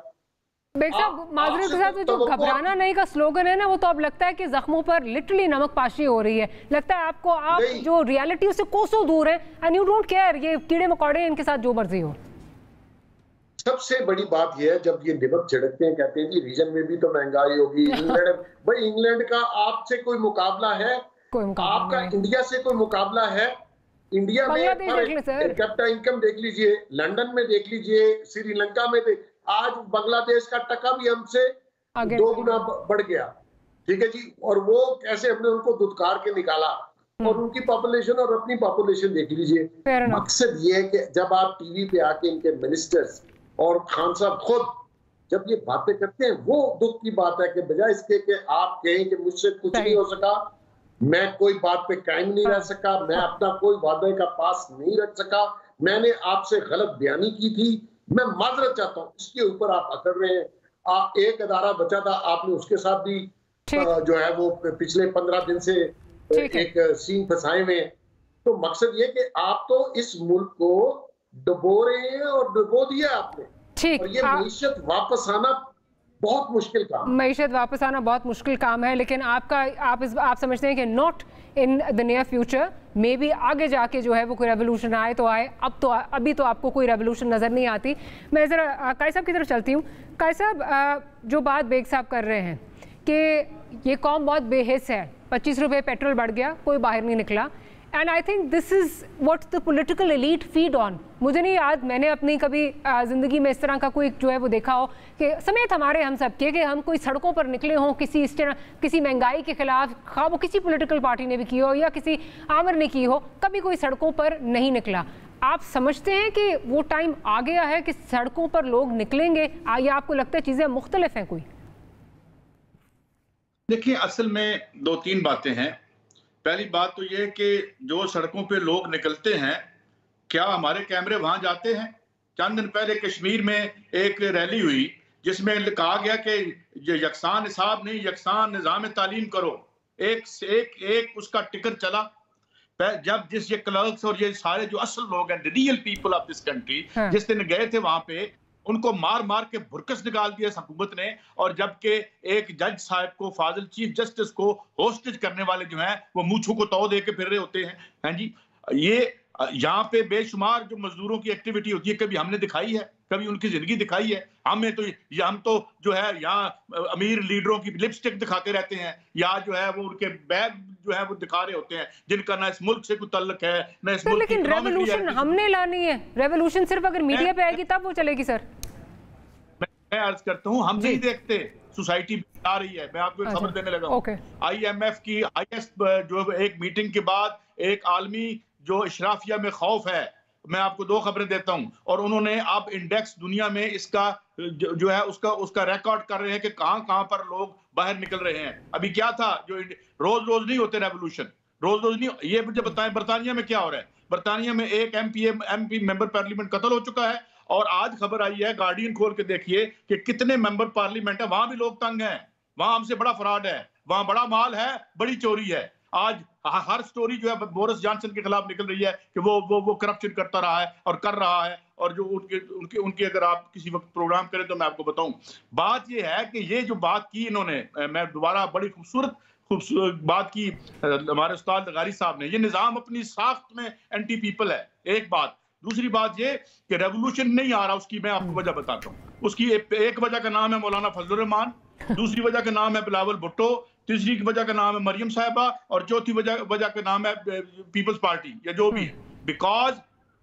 बेग साहब, माजरेत के साथ जो घबराना नहीं का स्लोगन है ना, वो तो अब लगता है कि जख्मों पर लिटरली नमक पाशी हो रही है। लगता है आपको आप जो रियलिटी उससे कोसों दूर है एंड यू डोंट केयर, ये कीड़े मकोड़े इनके साथ जो मर्जी हो। सबसे बड़ी बात यह है जब ये निमक छिड़कते हैं, कहते हैं जी रीजन में भी तो महंगाई होगी। इंग्लैंड, भाई इंग्लैंड का आपसे कोई मुकाबला है? आपका इंडिया से कोई मुकाबला है? इंडिया में पर कैपिटा इनकम देख लीजिए, लंदन में देख लीजिए, श्रीलंका में आज बांग्लादेश का टका भी हमसे 2 गुना बढ़ गया। ठीक है जी, और वो कैसे हमने उनको धुतकार के निकाला। और उनकी पॉपुलेशन और अपनी पॉपुलेशन देख लीजिए। मकसद ये है कि जब आप टीवी पे आके इनके मिनिस्टर्स और खान साहब खुद जब ये बातें करते हैं, वो दुख की बात है कि बजाय इसके कि आप कहें कि मुझसे कुछ नहीं हो सका, मैं कोई बात पे कायम नहीं रह सका, मैं अपना कोई वादे का पास नहीं रख सका, मैंने आपसे गलत बयानी की थी, मैं माजरत चाहता हूँ, इसके ऊपर आप अकड़ रहे हैं। एक अदारा बचा था, आपने उसके साथ भी जो है वो पिछले 15 दिन से एक सीन फंसाए हुए हैं। तो मकसद ये कि आप तो इस मुल्क को डुबो रहे हैं और डुबो दिया आपने। और ये मईशत वापस आना बहुत मुश्किल काम, मईशत वापस आना बहुत मुश्किल काम है। लेकिन आप समझते हैं कि not in the near future, may be आगे जाके जो है वो कोई रेवोल्यूशन आए तो आए, अभी तो आपको कोई रेवोल्यूशन नजर नहीं आती। मैं जरा काई साहब की तरफ चलती हूँ। काई साहब, जो बात बेग साहब कर रहे हैं कि ये कौम बहुत बेहिस है, 25 रुपये पेट्रोल बढ़ गया, कोई बाहर नहीं निकला, and I think this is what the political elite feed on. मुझे नहीं याद मैंने अपनी कभी ज़िंदगी में इस तरह का कोई जो है वो देखा हो कि समेत हमारे हम सब के कि हम कोई सड़कों पर निकले हों किसी महंगाई के खिलाफ, खा वो किसी पॉलिटिकल पार्टी ने भी की हो या किसी आमिर ने की हो, कभी कोई सड़कों पर नहीं निकला। आप समझते हैं कि वो टाइम आ गया है कि सड़कों पर लोग निकलेंगे, या आपको लगता है चीज़ें मुख्तलिफ हैं कोई? देखिए, असल में 2-3 बातें हैं। पहली बात तो ये कि जो सड़कों पे लोग निकलते हैं, क्या हमारे कैमरे वहां जाते हैं? चंद दिन पहले कश्मीर में एक रैली हुई जिसमें कहा गया कि यकसान निसाब नहीं, यकसान निज़ाम तालीम करो। एक उसका टिकर चला। जब ये क्लर्क्स और ये सारे जो असल लोग हैं, the real people of this country, जिस दिन गए थे वहां पे, उनको मार मार के भुरकस निकाल दिया हुकूमत ने। और जबकि एक जज साहब को, फाजिल चीफ जस्टिस को होस्टेज करने वाले जो हैं वो मूंछों को तौ दे के फिर रहे होते हैं। हाँ जी, ये यहाँ पे बेशुमार जो मजदूरों की एक्टिविटी होती है, कभी हमने दिखाई है? कभी उनकी जिंदगी दिखाई है? हम तो जो है यहाँ अमीर लीडरों की लिपस्टिक दिखाते रहते हैं, या जो है वो उनके बैग जो है वो दिखा रहे होते हैं, जिनका ना इस मुल्क से कोई ताल्लुक है ना इस मुल्क। लेकिन रेवोल्यूशन हमने लानी है, रेवोल्यूशन सिर्फ अगर मीडिया पे आएगी तब वो चलेगी। सर, मैं अर्ज करता हूँ, हम नहीं देखते सोसाइटी आ रही है। मैं आपको खबर देने लगा हूँ, IMF की जो एक मीटिंग के बाद एक आलमी जो इशराफिया में खौफ है, मैं आपको 2 खबरें देता हूं। और उन्होंने अब इंडेक्स दुनिया में इसका जो है उसका रिकॉर्ड कर रहे हैं कि कहां पर लोग बाहर निकल रहे हैं। अभी क्या था, जो रोज नहीं होते रेवोल्यूशन, रोज नहीं। ये मुझे बताएं बरतानिया में क्या हो रहा है? बरतानिया में एक MP मेंबर पार्लियामेंट कत्ल हो चुका है। और आज खबर आई है, गार्डियन खोल के देखिए कि कितने मेंबर पार्लियामेंट है, वहां भी लोग तंग हैं, वहां हमसे बड़ा फ्रॉड है, वहां बड़ा माल है, बड़ी चोरी है। आज हर स्टोरी जो है बोरिस जॉनसन के खिलाफ निकल रही है कि वो करप्शन करता रहा है और कर रहा है। और जो उनके अगर आप किसी वक्त प्रोग्राम करें तो मैं आपको बताऊं, बात ये है कि ये जो बात की इन्होंने, मैं दोबारा बड़ी खूबसूरत बात की हमारे उस्ताद गारी साहब ने, ये निजाम अपनी साख्त में एंटी पीपल है, एक बात। दूसरी बात ये कि रेवोल्यूशन नहीं आ रहा, उसकी मैं आपको वजह बताता हूँ। उसकी एक वजह का नाम है मौलाना फजलुर रहमान, दूसरी वजह का नाम है बिलावल भुट्टो, तीसरी वजह का नाम है मरियम साहिबा, और चौथी वजह का नाम है पीपल्स पार्टी या जो भी है। बिकॉज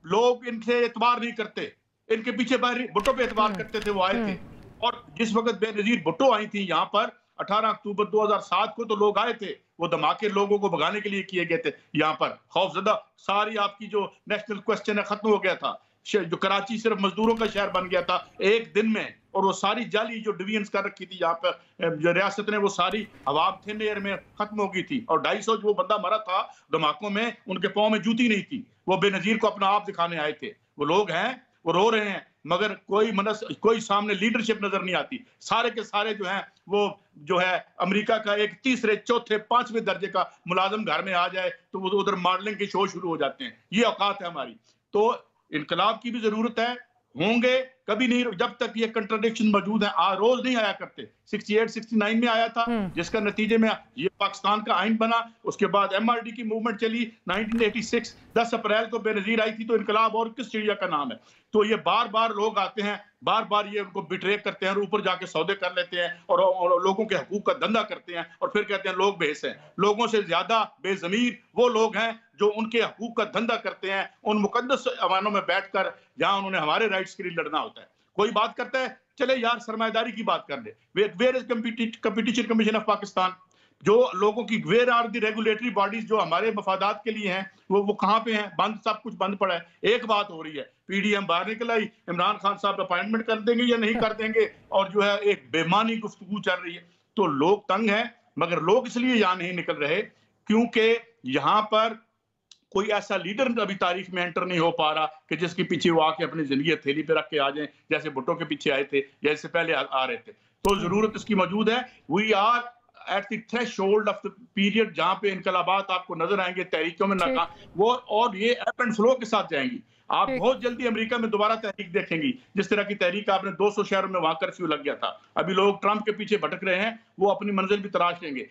लोग इनसे एतबार नहीं करते, इनके पीछे भुट्टो पे एतबार करते थे, वो आए थे। और जिस वक्त बेनजीर भुट्टो आई थी यहाँ पर 18 अक्टूबर 2007 को, तो लोग आए थे, वो धमाके लोगों को भगाने के लिए किए गए थे यहाँ पर। खौफजदा सारी आपकी जो नेशनल क्वेश्चन है खत्म हो गया था, जो कराची सिर्फ मजदूरों का शहर बन गया था एक दिन में। और वो सारी जाली जो डिवीजन्स कर रखी थी यहाँ पर जो रियासत ने, वो सारी हवा थिन एयर में खत्म हो गई थी। और 250 जो बंदा मरा था धमाकों में, उनके पाँव में जूती नहीं थी। वो बेनजीर को अपना आप दिखाने आए थे। वो लोग हैं, वो रो रहे हैं, मगर कोई सामने लीडरशिप नजर नहीं आती। सारे के सारे जो हैं वो जो है अमेरिका का एक तीसरे चौथे पांचवें दर्जे का मुलाजिम घर में आ जाए तो वो उधर मॉडलिंग के शो शुरू हो जाते हैं। ये औकात है हमारी। तो इनकलाब की भी जरूरत है, होंगे कभी नहीं जब तक ये कंट्राडिक्शन मौजूद है। रोज नहीं आया करते। 68 69 में आया था, जिसका नतीजे में ये पाकिस्तान का आइन बना। उसके बाद MRD की मूवमेंट चली 1986, 10 अप्रैल को बेनजीर आई थी। तो इनकलाब और किस चिड़िया का नाम है। तो ये बार बार लोग आते हैं, बार बार ये उनको बिट्रे करते हैं और ऊपर जाके सौदे कर लेते हैं और लोगों के हकूक का धंधा करते हैं और फिर कहते हैं लोग बेहस हैं। लोगों से ज्यादा बेजमीर वो लोग हैं जो उनके हकूक का धंधा करते हैं उन मुकद्दस अवानों में बैठकर जहां उन्होंने हमारे राइट्स के लिए लड़ना होता है। कोई बात करता है, चले यार सरमायादारी की बात कर ले। Where is competition commission of Pakistan? जो लोगों की where are the regulatory bodies जो हमारे मफादात के लिए हैं, वो कहाँ पे हैं? बंद, सब कुछ बंद पड़ा है। एक बात हो रही है, PDM बाहर निकल आई, इमरान खान साहब अपॉइंटमेंट कर देंगे या नहीं कर देंगे, और जो है एक बेमानी गुफ्तगू चल रही है। तो लोग तंग हैं, मगर लोग इसलिए यहाँ नहीं निकल रहे क्योंकि यहाँ पर कोई ऐसा लीडर अभी तारीख में एंटर नहीं हो पा रहा कि जिसके पीछे वो आके अपनी जिंदगी हथेली पे रख के आ जाएं, जैसे भुट्टो के पीछे आए थे या इससे पहले आ रहे थे। तो जरूरत इसकी मौजूद है। We are at the threshold of the period जहां पे इनकलाबात आपको नजर आएंगे, तहरीकों में वो और ये एप एंड फ्लो के साथ जाएंगी। आप बहुत जल्दी अमेरिका में दोबारा तहरीक देखेंगी, जिस तरह की तहरीक आपने 200 शहरों में वहां कर्फ्यू लग गया था। अभी लोग ट्रंप के पीछे भटक रहे हैं, वो अपनी मंजिल भी तलाश लेंगे।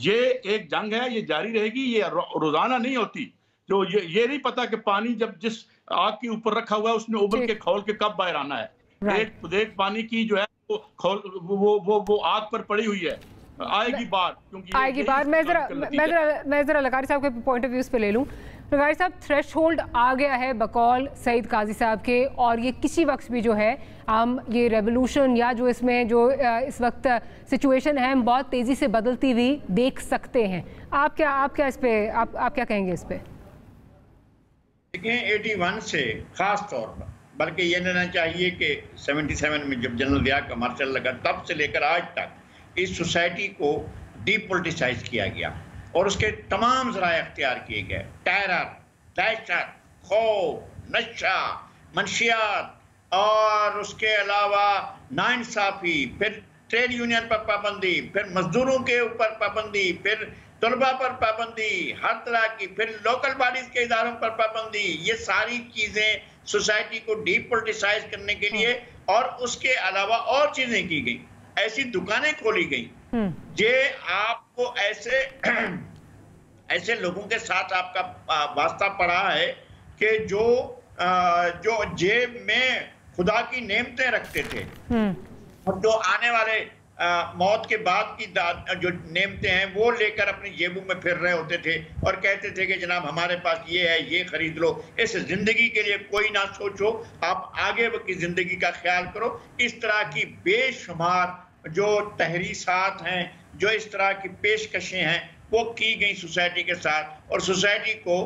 ये एक जंग है, ये जारी रहेगी, ये रोजाना नहीं होती। जो ये नहीं पता कि पानी जब जिस आग के ऊपर रखा हुआ है उसने उबल के खोल के कब बाहर आना है। एक पानी की जो है वो आग पर पड़ी हुई है, आएगी बार, क्योंकि आएगी बार। मैं जरा लगारी साहब के पॉइंट ऑफ व्यूज पे ले लूं। लगारी साहब, थ्रेशहोल्ड आ गया है बकौल सईद काजी साहब के, और ये किसी वक्त भी जो है हम ये रेवोल्यूशन या जो इसमें जो इस वक्त सिचुएशन है हम बहुत तेजी से बदलती हुई देख सकते हैं। आप क्या इस पे आप क्या कहेंगे इस पे? देखिए 81 से खास तौर पर, बल्कि ये लेना चाहिए कि 77 में जब जनरल ज़िया का मार्शल लगा तब से लेकर आज तक इस सोसाइटी को डीपोलिटिसाइज किया गया और उसके तमाम ज़राए अख्तियार किए गए। टेरर, दहशत, खौफ, नशा, मंशियात और उसके अलावा नाइंसाफ़ी, फिर ट्रेड यूनियन पर पाबंदी, फिर मजदूरों के ऊपर पाबंदी, फिर तलबा पर पाबंदी, हर तरह की, फिर लोकल बॉडीज के इदारों पर पाबंदी। ये सारी चीजें सोसाइटी को डीपोलिटिसाइज करने के लिए और उसके अलावा और चीजें की गई। ऐसी दुकानें खोली गई जे आपको ऐसे लोगों के साथ आपका वास्ता पड़ा है कि जो जेब में खुदा की नेमतें रखते थे और जो आने वाले मौत के बाद की जो नेमतें हैं वो लेकर अपनी जेबों में फिर रहे होते थे और कहते थे कि जनाब हमारे पास ये है, ये खरीद लो। इस जिंदगी के लिए कोई ना सोचो, आप आगे की जिंदगी का ख्याल करो। इस तरह की बेशुमार जो तहरीसात हैं, जो इस तरह की पेशकशें हैं, वो की गई सोसाइटी के साथ और सोसाइटी को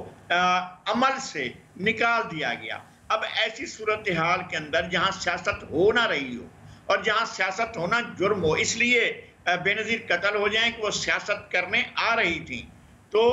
अमल से निकाल दिया गया। अब ऐसी सूरत हाल के अंदर जहां सियासत हो ना रही हो और जहां सियासत होना जुर्म हो, इसलिए बेनजीर कत्ल हो जाए कि वो सियासत करने आ रही थी, तो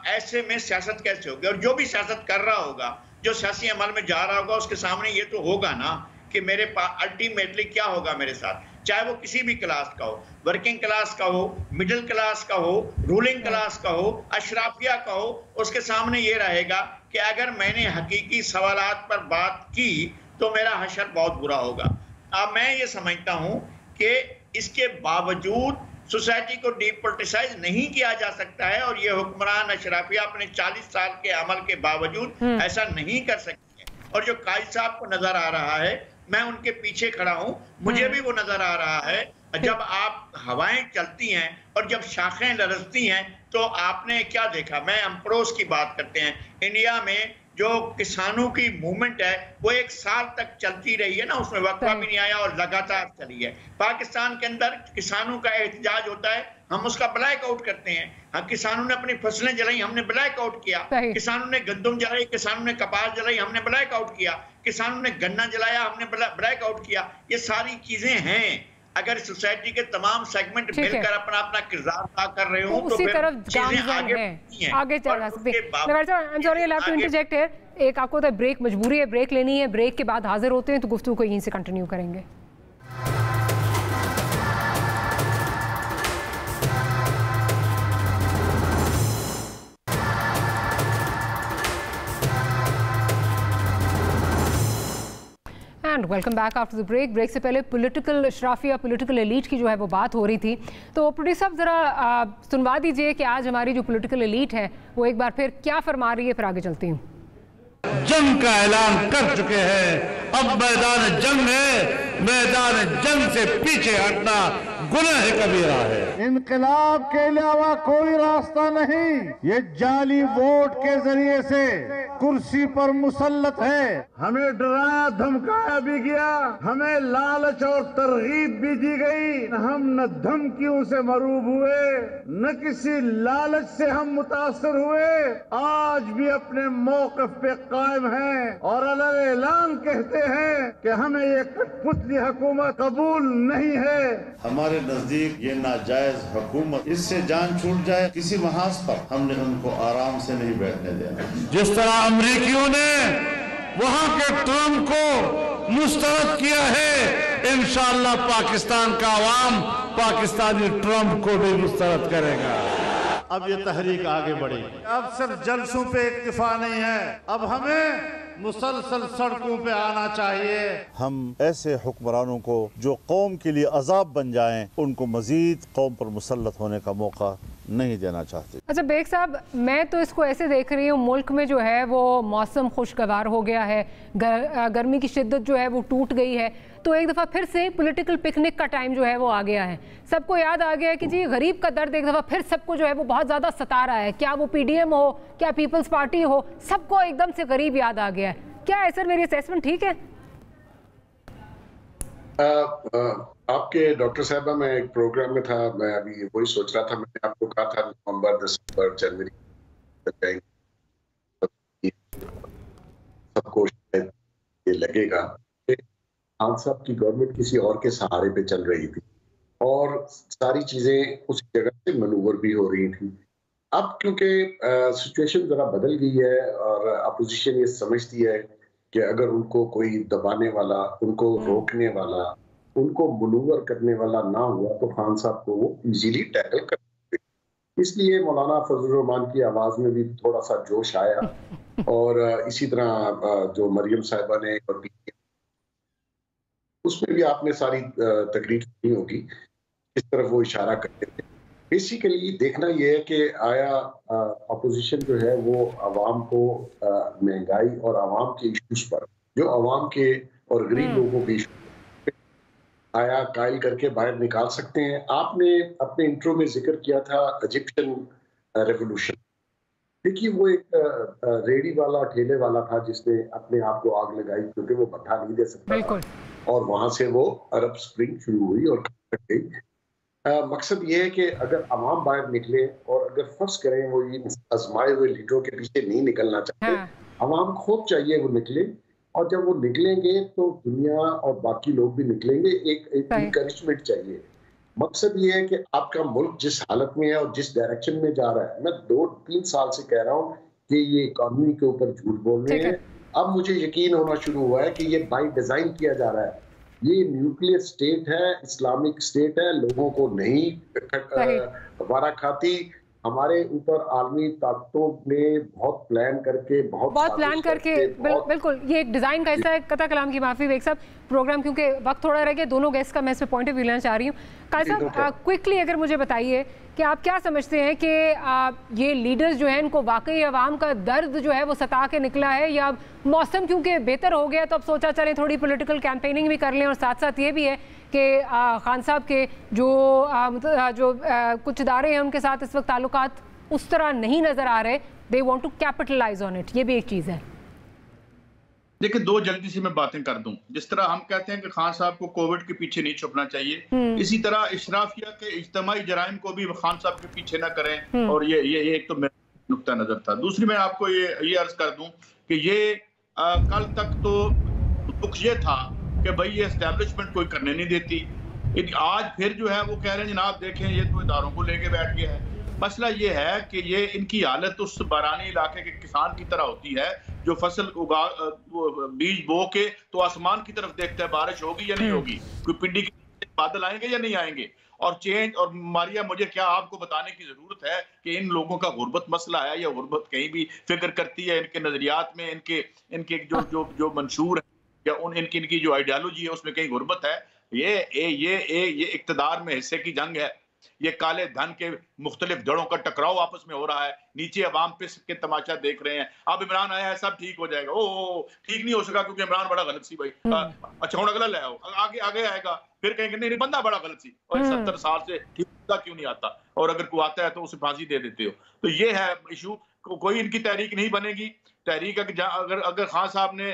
ऐसे में सियासत कैसे होगी? और जो भी सियासत कर रहा होगा, जो सियासी अमल में जा रहा होगा, उसके सामने ये तो होगा ना कि मेरे पास अल्टीमेटली क्या होगा मेरे साथ, चाहे वो किसी भी क्लास का हो, वर्किंग क्लास का हो, मिडिल क्लास का हो, रूलिंग क्लास का हो, अशराफिया का हो, उसके सामने ये रहेगा कि अगर मैंने हकीकी सवालात पर बात की तो मेरा हशर बहुत बुरा होगा। अब मैं ये समझता हूं कि इसके बावजूद सोसाइटी को डीपोलिटिसाइज नहीं किया जा सकता है और ये हुक्मरान अशराफिया अपने 40 साल के अमल के बावजूद ऐसा नहीं कर सकते। और जो काजी साहब को नजर आ रहा है, मैं उनके पीछे खड़ा हूं, मुझे भी वो नजर आ रहा है। जब आप हवाएं चलती हैं और जब शाखें लरजती हैं तो आपने क्या देखा? मैं अम्प्रोस की बात करते हैं, इंडिया में जो किसानों की मूवमेंट है वो 1 साल तक चलती रही है ना, उसमें वक्फा भी नहीं आया और लगातार चली है। पाकिस्तान के अंदर किसानों का एहतजाज होता है हम उसका ब्लैक आउट करते हैं। हाँ, किसानों ने अपनी फसलें जलाई, हमने ब्लैक आउट किया। किसानों ने गंदम जलाई, किसानों ने कपास जलाई, हमने ब्लैक आउट किया। किसानों ने गन्ना जलाया, हमने ब्लैक आउट किया। ये सारी चीजें हैं। अगर सोसाइटी के तमाम सेगमेंट मिलकर अपना अपना किरदार अदा कर रहे हो तो फिर चीजें आगे चल सकती है। एक आपको तो ब्रेक मजबूरी है, ब्रेक लेनी है, ब्रेक के बाद हाजिर होते हैं तो गुफ्तगू को यहीं से कंटिन्यू करेंगे। And welcome back after the break. Break से पहले पॉलिटिकल अशराफिया, पॉलिटिकल एलीट की जो है वो बात हो रही थी। तो प्रोड्यूसर साहब ज़रा सुनवा दीजिए कि आज हमारी जो पॉलिटिकल एलीट है वो एक बार फिर क्या फरमा रही है, फिर आगे चलती हूँ। जंग का ऐलान कर चुके हैं, अब मैदान जंग है, मैदान जंग से पीछे हटना गुनाह कबीरा है। इनकलाब के अलावा कोई रास्ता नहीं। ये जाली वोट के जरिए से कुर्सी पर मुसल्लत है। हमें डराया धमकाया भी गया, हमें लालच और तरगीब भी दी गई। हम न धमकियों से मरूब हुए, न किसी लालच से हम मुतासर हुए। आज भी अपने मौक़िफ़ पे कायम हैं और अलग-ऐलान कहते हैं कि हमें ये कठपुतली हुकूमत कबूल नहीं है। हमारे नजदीक ये नाजायज हुकूमत, इससे जान छूट जाए किसी महाज पर, हमने उनको आराम से नहीं बैठने देना। जिस तरह अमरीकियों ने वहाँ के ट्रम्प को मुस्तरद किया है, इंशाअल्लाह पाकिस्तान का अवाम पाकिस्तानी ट्रम्प को भी मुस्तरद करेगा। अब ये तहरीक आगे बढ़ी। अब सिर्फ जलसों पे इक्तिफा नहीं है, अब हमें मुसलसल सड़कों पे आना चाहिए। हम ऐसे हुक्मरानों को जो कौम के लिए अजाब बन जाएं, उनको मजीद कौम पर मुसल्लत होने का मौका नहीं देना चाहते। अच्छा बेग साहब, मैं तो इसको ऐसे देख रही हूँ, मुल्क में जो है वो मौसम खुशगवार हो गया है, गर्मी की शिद्दत जो है वो टूट गई है, तो एक दफ़ा फिर से पॉलिटिकल पिकनिक का टाइम जो है वो आ गया है। सबको याद आ गया है कि जी गरीब का दर्द एक दफ़ा फिर सबको जो है वो बहुत ज़्यादा सता रहा है। क्या वो PDM हो, क्या पीपल्स पार्टी हो, सबको एकदम से गरीब याद आ गया है। क्या है सर, मेरी असेसमेंट ठीक है? आपके डॉक्टर साहबा, मैं एक प्रोग्राम में था, मैं अभी वही सोच रहा था। मैंने आपको कहा था नवंबर, दिसंबर, जनवरी सबको शायद ये लगेगा कि खान साहब की गवर्नमेंट किसी और के सहारे पे चल रही थी और सारी चीजें उस जगह से मनूवर भी हो रही थी। अब क्योंकि सिचुएशन जरा बदल गई है और अपोजिशन ये समझती है कि अगर उनको कोई दबाने वाला, उनको रोकने वाला, उनको मनूवर करने वाला ना हुआ तो खान साहब को वो इजीली टैकल कर सकते। इसलिए मौलाना फजलुर रहमान की आवाज में भी थोड़ा सा जोश आया और इसी तरह जो मरियम साहिबा ने और उसमें भी आपने सारी तकरीर सुनी होगी, इस तरफ वो इशारा करते थे। बेसिकली देखना यह है कि आया अपोजिशन जो है वो आवाम को महंगाई और आवाम के इश्यूज पर, जो आवाम के और गरीब लोगों के इशू आया कायल करके बाहर निकाल सकते हैं। आपने अपने इंट्रो में जिक्र किया था इजिप्शियन रेवोल्यूशन। देखिए वो एक रेडी वाला, ठेले वाला था जिसने अपने आप को आग लगाई क्योंकि वो भट्ठा नहीं दे सकता और वहां से वो अरब स्प्रिंग शुरू हुई और गई। मकसद ये है कि अगर आवाम बाहर निकले और अगर फर्ज करें वो ये आजमाए हुए लीडरों के पीछे नहीं निकलना चाहते, आवाम खुद चाहिए वो निकले और जब वो निकलेंगे तो दुनिया और बाकी लोग भी निकलेंगे। एक इनकरेजमेंट चाहिए। मकसद ये है कि आपका मुल्क जिस हालत में है और जिस डायरेक्शन में जा रहा है, मैं 2-3 साल से कह रहा हूँ कि ये इकॉनमी के ऊपर झूठ बोल रहे हैं। अब मुझे यकीन होना शुरू हुआ है कि ये बाय डिजाइन किया जा रहा है। ये न्यूक्लियर स्टेट है, इस्लामिक स्टेट है, लोगों को नहीं वारा खाती। हमारे ऊपर आलमी ताकतों ने बहुत प्लान करके बिल्कुल ये एक डिजाइन का हिस्सा है। कता कलाम की माफी बेग साहब, प्रोग्राम क्योंकि वक्त थोड़ा रह गया, दोनों गेस्ट का मैं इसमें पॉइंट ऑफ व्यू लेना चाह रही हूँ। काजी साहब क्विकली अगर मुझे बताइए कि आप क्या समझते हैं कि ये लीडर्स जो हैं इनको वाकई आवाम का दर्द जो है वो सता के निकला है, या मौसम क्योंकि बेहतर हो गया तो अब सोचा चलें थोड़ी पॉलिटिकल कैंपेनिंग भी कर लें, और साथ साथ ये भी है कि खान साहब के जो कुछ इदारे हैं उनके साथ इस वक्त ताल्लुकात उस तरह नहीं नज़र आ रहे, they want to capitalise on it, ये भी एक चीज़ है। देखिए, दो जल्दी से मैं बातें कर दूं। जिस तरह हम कहते हैं कि खान साहब को कोविड के पीछे नहीं छुपना चाहिए, इसी तरह इशराफिया के इज्तिमाई जराइम को भी खान साहब के पीछे ना करें। और ये एक तो मेरा नुक्ता नजर था। दूसरी मैं आपको ये अर्ज कर दूं कि ये कल तक तो दुख ये था कि भाई ये एस्टेब्लिशमेंट कोई करने नहीं देती। आज फिर जो है वो कह रहे हैं जनाब देखें ये तो इदारों को लेके बैठ गया है। मसला ये है कि ये इनकी हालत उस बारानी इलाके के किसान की तरह होती है जो फसल बीज बो के तो आसमान की तरफ देखता है बारिश होगी या नहीं होगी, कोई पिंडी के बादल आएंगे या नहीं आएंगे। और चेंज और मारिया, मुझे क्या आपको बताने की जरूरत है कि इन लोगों का गुर्बत मसला है या गुर्बत कहीं भी फिक्र करती है इनके नजरियात में, इनके जो मंशूर है या इनकी जो आइडियोलॉजी है उसमें कहीं गुर्बत है। ये इक्तदार में हिस्से की जंग है। ये काले धन के मुख्तलिफ जड़ों का टकराव आपस में हो रहा है। नीचे अवाम पे के तमाशा देख रहे हैं। अब इमरान आया है, सब ठीक हो जाएगा। ठीक नहीं हो सका क्योंकि इमरान बड़ा गलत सी भाई। अच्छा हूं अगला ले आओ, आगे आएगा फिर कहेंगे नहीं बंदा बड़ा गलत सी, और 70 साल से ठीक क्यों नहीं आता, और अगर कोई आता है तो उसे फांसी दे देते हो। तो ये है इशू। कोई इनकी तहरीक नहीं बनेगी। तहरीक अगर खान साहब ने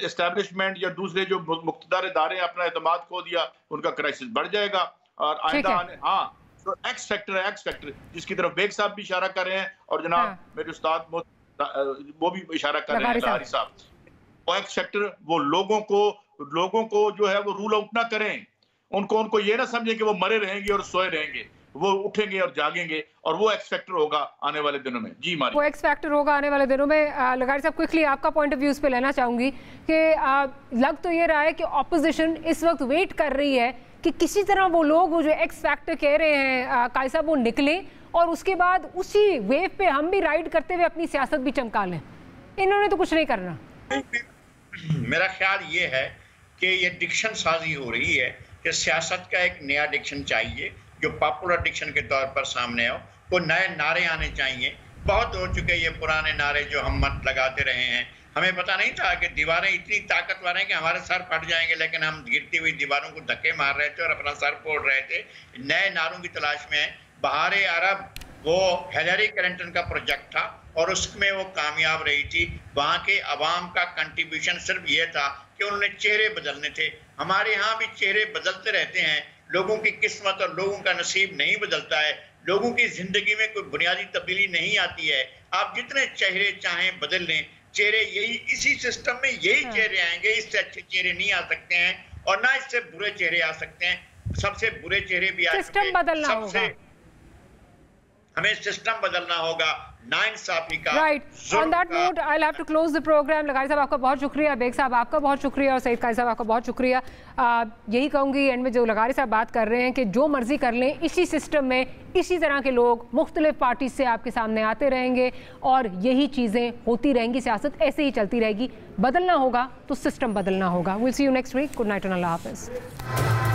एस्टेब्लिशमेंट या दूसरे जो मुख्तदार इदारे अपना एतमाद खो दिया, उनका क्राइसिस बढ़ जाएगा। और आइंदा हाँ तो एक्स फैक्टर जिसकी तरफ बेग साहब भी इशारा कर रहे हैं और जनाब मेरे उस्ताद वो भी इशारा कर रहे हैं लहारी साहब। वो एक्स फैक्टर वो लोगों को जो है वो रूल आउट ना करें। उनको ये ना समझें कि वो मरे रहेंगे और सोए रहेंगे। वो उठेंगे और जागेंगे और वो एक्स फैक्टर होगा आने वाले दिनों में। जी मारी, वो एक्स फैक्टर होगा आने वाले दिनों में। लगारी साहब क्विकली आपका पॉइंट ऑफ व्यू इस पे लेना चाहूंगी कि लग तो ये रहा है कि ऑपोजिशन इस वक्त वेट कर रही है कि किसी तरह वो लोग जो एक्स फैक्टर कह रहे हैं काई साहब वो निकले और उसके बाद उसी वेव पे हम भी राइड करते हुए अपनी सियासत भी चमका लें। इन्होंने तो कुछ नहीं करना। मेरा ख्याल ये है कि ये डिक्शन साजी हो रही है कि सियासत का एक नया डिक्शन चाहिए जो पॉपुलर डिक्शन के तौर पर सामने हो। को नए नारे आने चाहिए। बहुत हो चुके ये पुराने नारे जो हम मत लगाते रहे हैं। हमें पता नहीं था कि दीवारें इतनी ताकतवर हैं कि हमारे सर फट जाएंगे, लेकिन हम गिरती हुई दीवारों को धक्के मार रहे थे और अपना सर फोड़ रहे थे। नए नारों की तलाश में बहारे अरब वो हिलरी क्लिंटन का प्रोजेक्ट था और उसमें वो कामयाब रही थी। वहाँ के अवाम का कंट्रीब्यूशन सिर्फ ये था कि उन्होंने चेहरे बदलने थे। हमारे यहाँ भी चेहरे बदलते रहते हैं। लोगों की किस्मत और लोगों का नसीब नहीं बदलता है। लोगों की जिंदगी में कोई बुनियादी तब्दीली नहीं आती है। आप जितने चेहरे चाहें बदल लें, चेहरे यही इसी सिस्टम में यही चेहरे आएंगे। इससे अच्छे चेहरे नहीं आ सकते हैं और ना इससे बुरे चेहरे आ सकते हैं। सबसे बुरे चेहरे भी आ सकते हैं। बदलना होगा, हमें सिस्टम बदलना होगा, नाइंसाफी का। Right, on that note I will have to close the programme. लगारी साहब आपका बहुत शुक्रिया, बेग साहब आपका बहुत शुक्रिया और सईद काजी साहब आपका बहुत शुक्रिया। यही कहूँगी एंड में जो लगारी साहब बात कर रहे हैं कि जो मर्जी कर लें, इसी सिस्टम में इसी तरह के लोग मुख्तलिफ पार्टी से आपके सामने आते रहेंगे और यही चीज़ें होती रहेंगी। सियासत ऐसे ही चलती रहेगी। बदलना होगा तो सिस्टम बदलना होगा। Will see you next week. Good night and Allah हाफिज़।